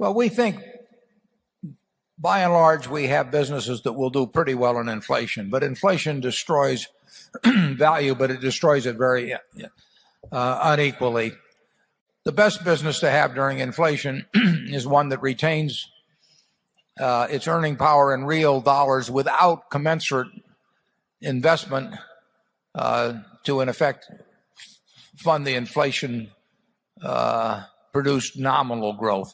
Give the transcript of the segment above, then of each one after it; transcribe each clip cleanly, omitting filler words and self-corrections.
Well, we think by and large we have businesses that will do pretty well in inflation, but inflation destroys value, but it destroys it very unequally. The best business to have during inflation is one that retains its earning power in real dollars without commensurate investment to, in effect, fund the inflation produced nominal growth.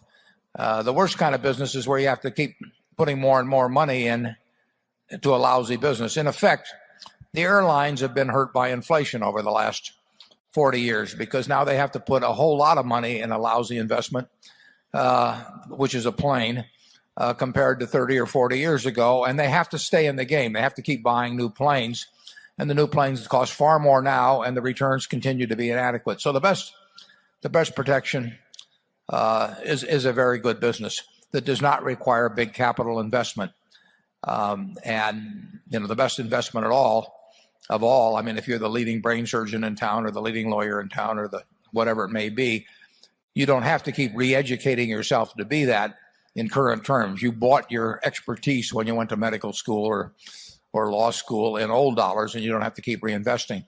The worst kind of business is where you have to keep putting more and more money in to a lousy business. In effect, the airlines have been hurt by inflation over the last 40 years because now they have to put a whole lot of money in a lousy investment, which is a plane, compared to 30 or 40 years ago, and they have to stay in the game. They have to keep buying new planes, and the new planes cost far more now, and the returns continue to be inadequate. So the best protection is a very good business that does not require big capital investment. And the best investment of all, I mean, if you're the leading brain surgeon in town or the leading lawyer in town or the whatever it may be, you don't have to keep re-educating yourself to be that in current terms. You bought your expertise when you went to medical school or law school in old dollars, and you don't have to keep reinvesting.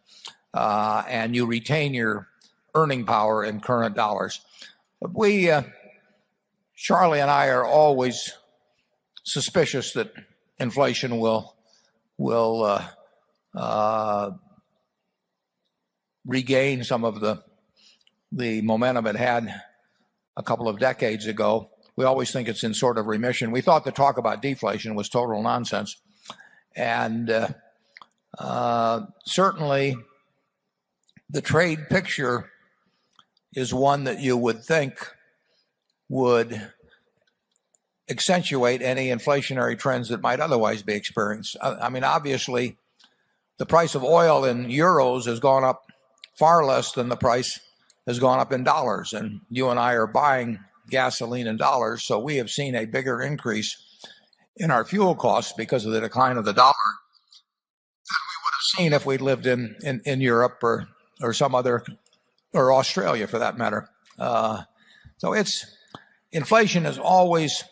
And you retain your earning power in current dollars. But Charlie and I are always suspicious that inflation will regain some of the momentum it had a couple of decades ago. We always think it's in sort of remission. We thought the talk about deflation was total nonsense. And certainly the trade picture is one that you would think would accentuate any inflationary trends that might otherwise be experienced. I mean, obviously, the price of oil in euros has gone up far less than the price has gone up in dollars. And you and I are buying gasoline in dollars, so we have seen a bigger increase in our fuel costs because of the decline of the dollar than we would have seen if we'd lived in Europe or some other, or Australia for that matter. So inflation is always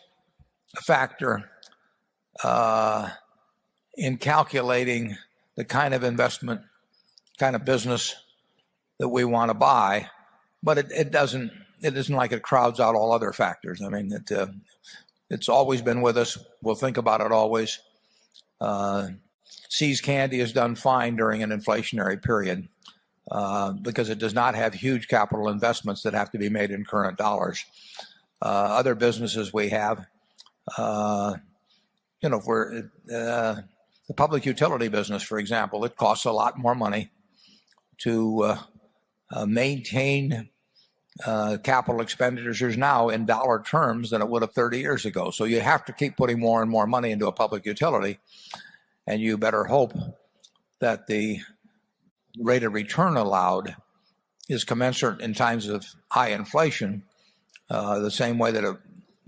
a factor in calculating the kind of investment, kind of business that we want to buy, but it isn't like it crowds out all other factors. I mean, it's always been with us. We'll think about it always. See's Candy has done fine during an inflationary period because it does not have huge capital investments that have to be made in current dollars. Other businesses we have, if we're the public utility business, for example, it costs a lot more money to maintain capital expenditures now in dollar terms than it would have 30 years ago. So you have to keep putting more and more money into a public utility, and you better hope that the rate of return allowed is commensurate in times of high inflation, the same way that it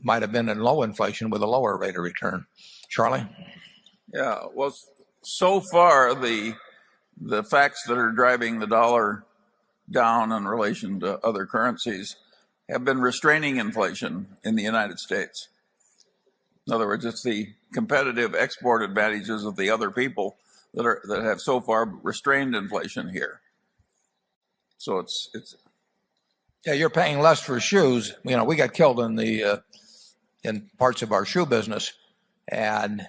might have been in low inflation with a lower rate of return. Charlie? Yeah, well, so far the facts that are driving the dollar down in relation to other currencies have been restraining inflation in the United States. In other words, it's the competitive export advantages of the other people that have so far restrained inflation here. So it's yeah, you're paying less for shoes. We got killed in parts of our shoe business, and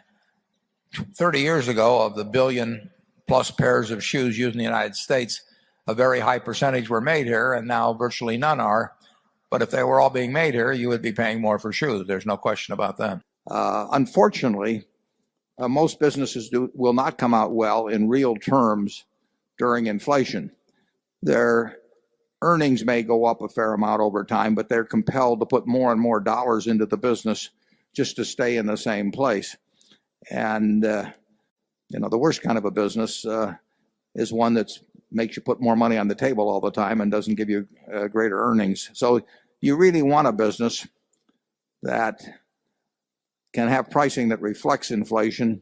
30 years ago, of the billion plus pairs of shoes used in the United States, a very high percentage were made here, and now virtually none are. But if they were all being made here, you would be paying more for shoes. There's no question about that. Unfortunately, most businesses will not come out well in real terms during inflation. Their earnings may go up a fair amount over time, but they're compelled to put more and more dollars into the business just to stay in the same place. And the worst kind of a business is one that makes you put more money on the table all the time and doesn't give you greater earnings. So you really want a business that can have pricing that reflects inflation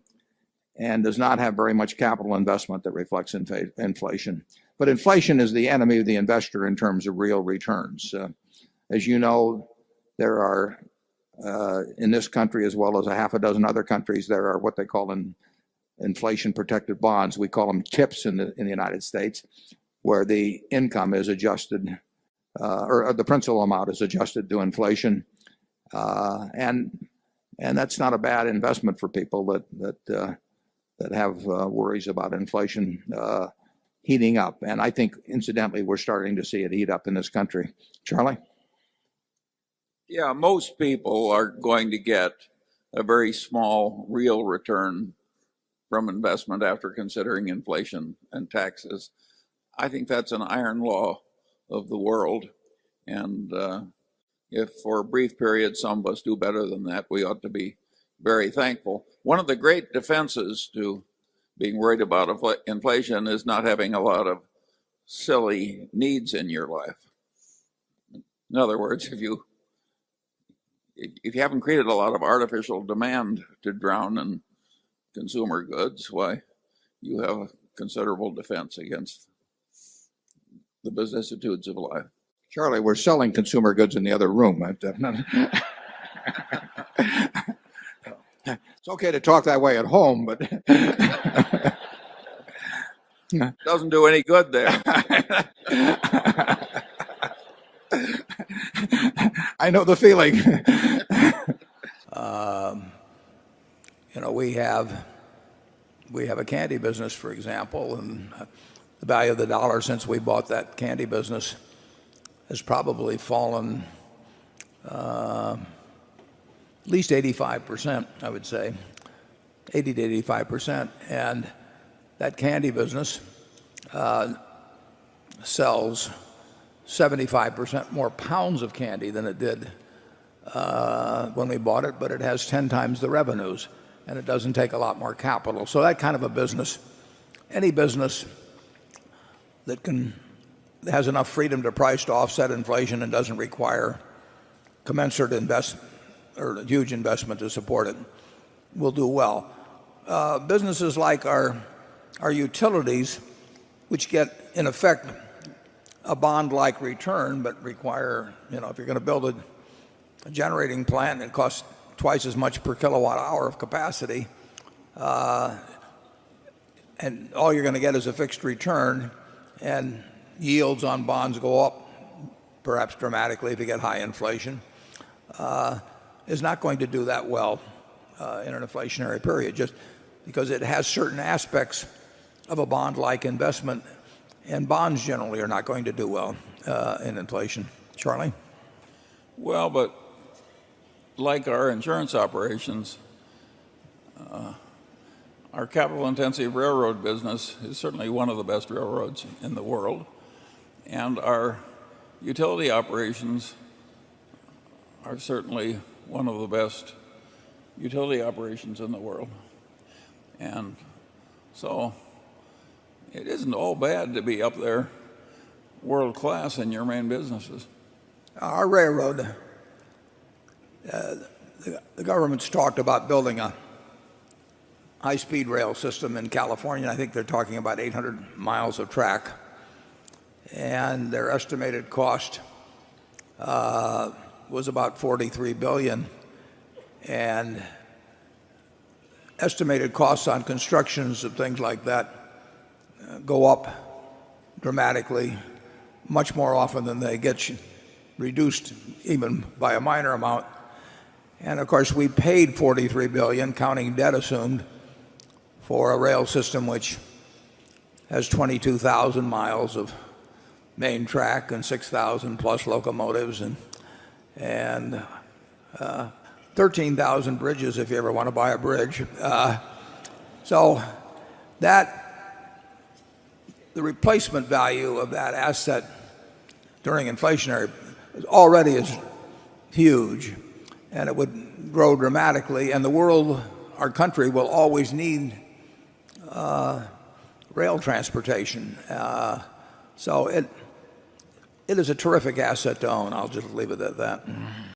and does not have very much capital investment that reflects inflation. But inflation is the enemy of the investor in terms of real returns. As you know, there are in this country as well as a half a dozen other countries, there are what they call inflation protected bonds. We call them TIPS in the United States, where the income is adjusted, or the principal amount is adjusted to inflation, and that's not a bad investment for people that have worries about inflation heating up. And I think, incidentally, we're starting to see it heat up in this country. Charlie? Yeah, most people are going to get a very small real return from investment after considering inflation and taxes. I think that's an iron law of the world. And if for a brief period some of us do better than that, we ought to be very thankful. One of the great defenses to being worried about inflation is not having a lot of silly needs in your life. In other words, if you haven't created a lot of artificial demand to drown in consumer goods, why, you have a considerable defense against the vicissitudes of life. Charlie, we're selling consumer goods in the other room. It's okay to talk that way at home, but doesn't do any good there. I know the feeling. We have a candy business, for example, and the value of the dollar since we bought that candy business has probably fallen at least 85%, I would say, 80 to 85%. And that candy business sells 75% more pounds of candy than it did when we bought it, but it has 10 times the revenues, and it doesn't take a lot more capital. So that kind of a business, any business that has enough freedom to price to offset inflation and doesn't require commensurate investment or huge investment to support it, will do well. Businesses like our utilities, which get in effect a bond-like return, but require, if you're going to build a generating plant, it costs twice as much per kilowatt hour of capacity, and all you're going to get is a fixed return, and yields on bonds go up perhaps dramatically if you get high inflation, is not going to do that well in an inflationary period, just because it has certain aspects of a bond-like investment, and bonds generally are not going to do well in inflation. Charlie? Well, but like our insurance operations, our capital-intensive railroad business is certainly one of the best railroads in the world, and our utility operations are certainly one of the best utility operations in the world. And so it isn't all bad to be up there world class in your main businesses. Our railroad, the government's talked about building a high-speed rail system in California. I think they're talking about 800 miles of track, and their estimated cost was about $43 billion, and estimated costs on constructions of things like that go up dramatically, much more often than they get reduced even by a minor amount. And of course, we paid $43 billion, counting debt assumed, for a rail system which has 22,000 miles of main track and 6,000 plus locomotives and 13,000 bridges if you ever want to buy a bridge. So that the replacement value of that asset during inflationary already is huge, and it would grow dramatically, and the world, our country, will always need rail transportation. So it is a terrific asset to own. I'll just leave it at that.